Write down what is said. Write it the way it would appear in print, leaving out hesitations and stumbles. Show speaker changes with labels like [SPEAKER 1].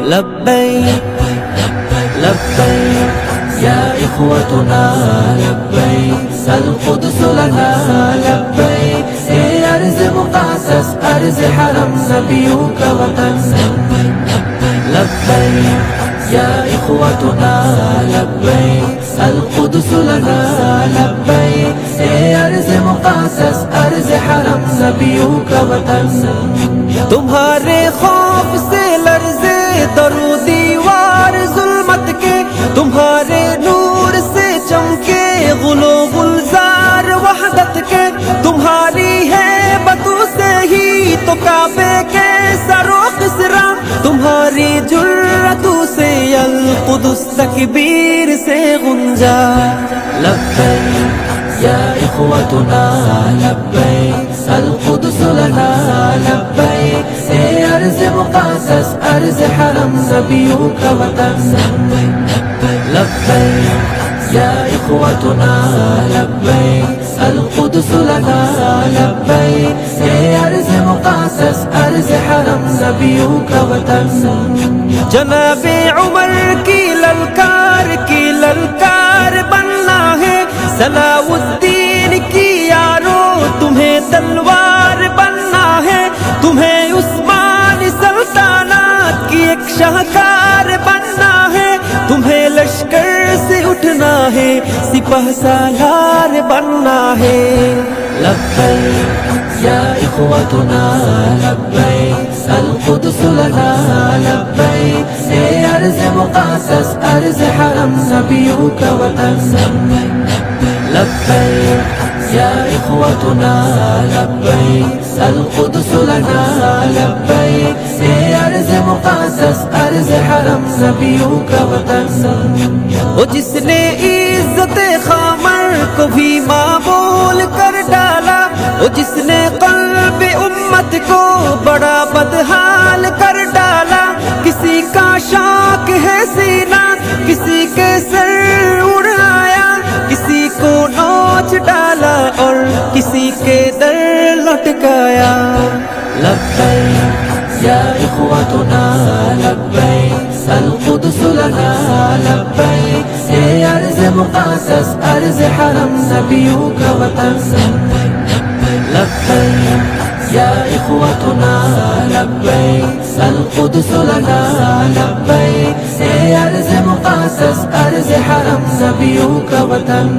[SPEAKER 1] لبیک لبیک یا اخوتنا لبیک القدس لنا لبیک اے ارض مقدس ارض حرم نبیوں کا وطن لبیک یا اخوتنا لبیک القدس لنا لبیک اے ارض مقدس ارض حرم نبیوں کا وطن تمہارے خوف سے لرزے در و دیوار ظلمت کے تمہارے نور سے چمکے غل و گلزار وحدت کے تمہاری ہے بتوں سے ہی تو کعبے کے سر و خسرا تمہاری جرأتوں سے القدس تکبیر سے گنجا لبیک یا اخوتنا لبیک القدس لنا لبیک اے ارض مقدس ارض حرم نبیوں کا وطن لبیک یا اخوتنا لبیک القدس لنا لبیک اے ارض مقدس ارض حرم نبیوں کا وطن جناب عمر کی للکار بننا ہے صلاح الدین کی یارو تمہیں تلوار بننا ہے تمہیں عثمان سلطنت کی ایک شاہکار بننا ہے تمہیں لشکر سے اٹھنا ہے سپہ سالار بننا ہے لبیک یا اخوتنا لبیک القدس لنا لبیک اے ارض مقدس ارض حرم نبیوں کا وطن لبیک یا اخوتنا لبیک القدس لنا لبیک اے ارض مقدس ارض حرم نبیوں کا وطن وہ جس نے عزت خامر کو بھی معمول کر ڈالا وہ جس نے قلب امت کو بڑا بدحال کر ڈالا کسی کا شوق ہے سینہ کسی کے سر اڑایا کسی کو نوچ ڈالا اور کسی کے در لٹکایا لبیک یا اخوتنا لبیک القدس لنا لبیک اے ارض مقدس ارض حرم نبیوں کا وطن لبیک یا اخوتنا لبیک القدس لنا لبیک اے ارض مقدس ارض حرم نبیوں کا وطن